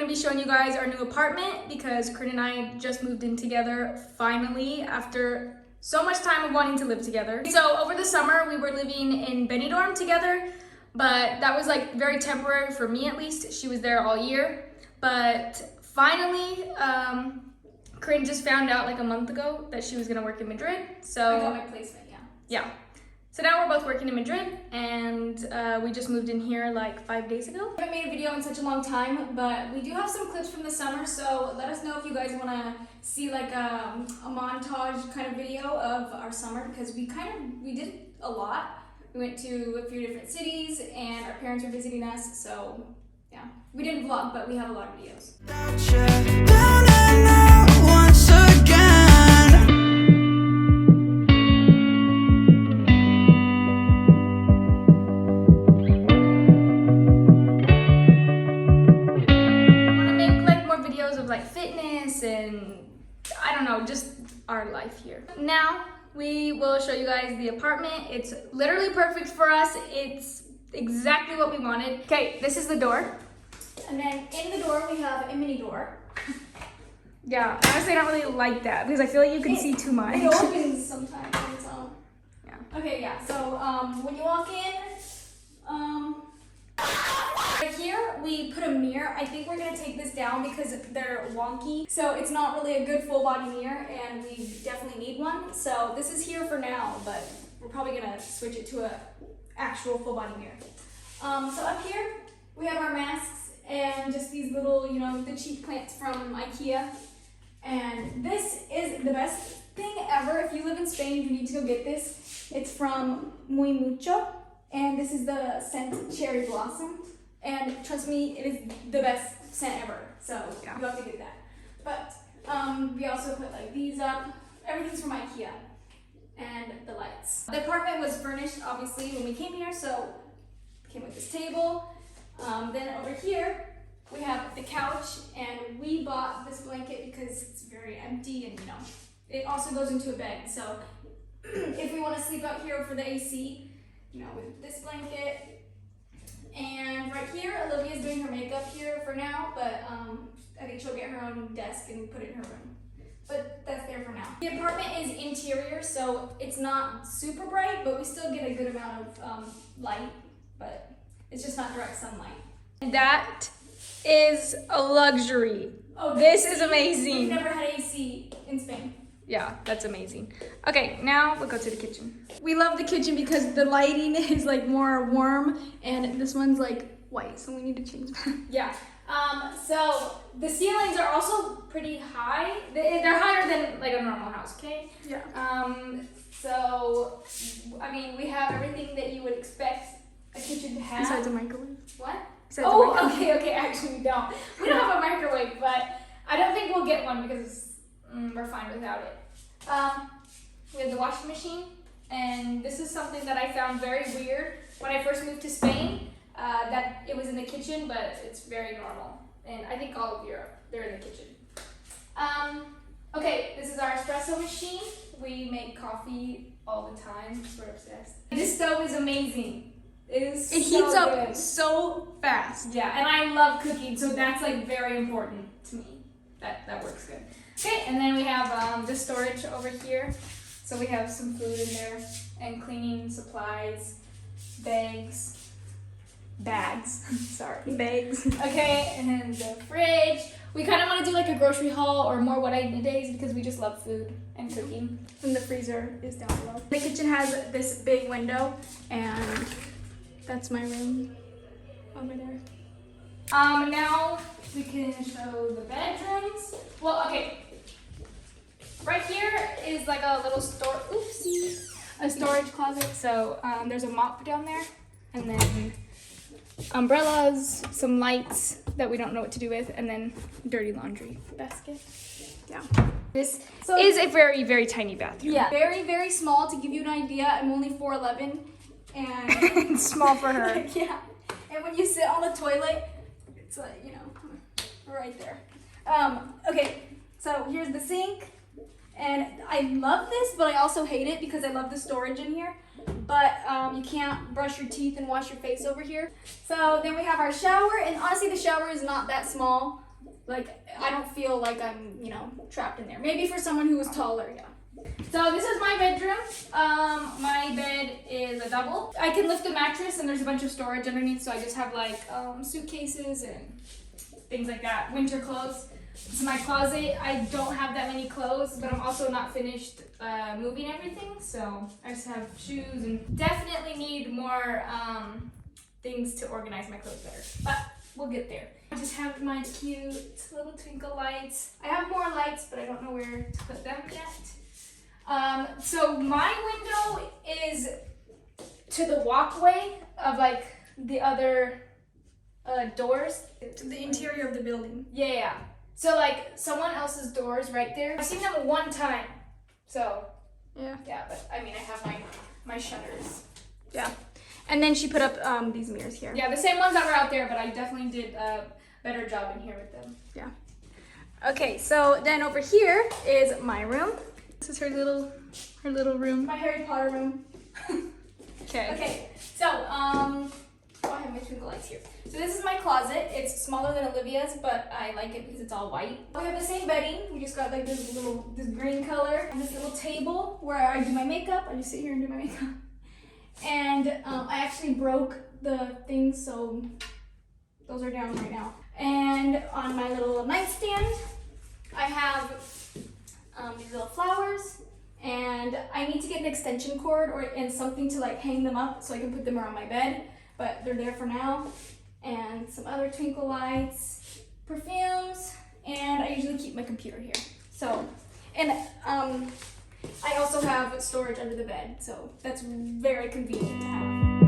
gonna be showing you guys our new apartment because Corinne and I just moved in together finally after so much time of wanting to live together. So over the summer we were living in Benidorm together, but that was like very temporary for me at least. She was there all year, but finally Corinne just found out like a month ago that she was gonna work in Madrid. So I got my placement, yeah. Yeah. So now we're both working in Madrid, and we just moved in here like 5 days ago. I haven't made a video in such a long time, but we do have some clips from the summer, so let us know if you guys want to see like a montage kind of video of our summer, because we did a lot. We went to a few different cities, and our parents were visiting us, so yeah. We didn't vlog, but we have a lot of videos. Like fitness and I don't know, just our life here. Now we will show you guys the apartment. It's literally perfect for us. It's exactly what we wanted. Okay, this is the door. And then in the door we have a mini door. Yeah, honestly I don't really like that because I feel like you can see too much. It opens sometimes on its own. Yeah. Okay, yeah, so when you walk in, right here we put a mirror. I think we're gonna take this down because they're wonky, so it's not really a good full body mirror, and we definitely need one. So this is here for now, but we're probably gonna switch it to a actual full body mirror. So up here we have our masks and just these little, you know, the cheap plants from IKEA. And this is the best thing ever. If you live in Spain, you need to go get this. It's from Muy Mucho, and this is the scent Cherry Blossom. And trust me, it is the best scent ever. So yeah, you have to get that. But we also put like these up. Everything's from IKEA. And the lights. The apartment was furnished obviously when we came here, so it came with this table. Then over here we have the couch, and we bought this blanket because it's very empty, and you know, it also goes into a bed. So if we want to sleep out here for the AC, you know, with this blanket. And right here, Olivia's doing her makeup here for now, but I think she'll get her own desk and put it in her room. But that's there for now. The apartment is interior, so it's not super bright, but we still get a good amount of light, but it's just not direct sunlight. That is a luxury. Oh, this is amazing. We've never had AC in Spain. Yeah, that's amazing. Okay, now we'll go to the kitchen. We love the kitchen because the lighting is like more warm, and this one's like white, so we need to change that. Yeah. So the ceilings are also pretty high. They're higher than like a normal house, okay? Yeah. So I mean, we have everything that you would expect a kitchen to have. Besides a microwave. What? Besides a microwave. Okay. Actually, we don't. We don't have a microwave, but I don't think we'll get one because we're fine without it. We have the washing machine, and this is something that I found very weird when I first moved to Spain, that it was in the kitchen, but it's very normal. And I think all of Europe, they're in the kitchen. Okay, this is our espresso machine. We make coffee all the time, we're obsessed. This stove is amazing. It heats up so fast. Yeah, and I love cooking, so that's like very important to me. That works good. Okay, and then we have the storage over here. So we have some food in there and cleaning supplies, bags, sorry. Bags. Okay, and then the fridge. We kind of want to do like a grocery haul or more what I eat days because we just love food and cooking. And the freezer is down below. The kitchen has this big window, and that's my room over there. Now we can show the bedrooms. Well, okay. Right here is like a little a storage closet. So there's a mop down there, and then umbrellas, some lights that we don't know what to do with, and then dirty laundry basket. Yeah. This is a very, very tiny bathroom. Yeah, very, very small. To give you an idea, I'm only 4'11", and it's small for her. Yeah. And when you sit on the toilet, it's like, you know, right there. Okay, so here's the sink. And I love this, but I also hate it because I love the storage in here. But you can't brush your teeth and wash your face over here. So then we have our shower, and honestly the shower is not that small. like I don't feel like I'm, you know, trapped in there. Maybe for someone who is taller, yeah. So this is my bedroom. My bed is a double. I can lift the mattress and there's a bunch of storage underneath, so I just have like suitcases and things like that, winter clothes. This is my closet. I don't have that many clothes, but I'm also not finished moving everything, so I just have shoes and definitely need more things to organize my clothes better, but we'll get there. I just have my cute little twinkle lights. I have more lights, but I don't know where to put them yet. So my window is to the walkway of like the other doors. To the interior of the building. Yeah. So like someone else's doors right there. I've seen them one time. So yeah, but I mean I have my shutters. Yeah. And then she put up these mirrors here. Yeah, the same ones that were out there, but I definitely did a better job in here with them. Yeah. Okay, so then over here is my room. This is her little room. My Harry Potter room. Okay. Okay, so I have my twinkle lights here. So this is my closet. It's smaller than Olivia's, but I like it because it's all white. We have the same bedding. We just got like this green color and this little table where I do my makeup. I just sit here and do my makeup. And I actually broke the things, so those are down right now. And on my little nightstand, I have these little flowers. And I need to get an extension cord and something to like hang them up so I can put them around my bed. But they're there for now. And some other twinkle lights, perfumes, and I usually keep my computer here. So, and I also have storage under the bed, so that's very convenient to have.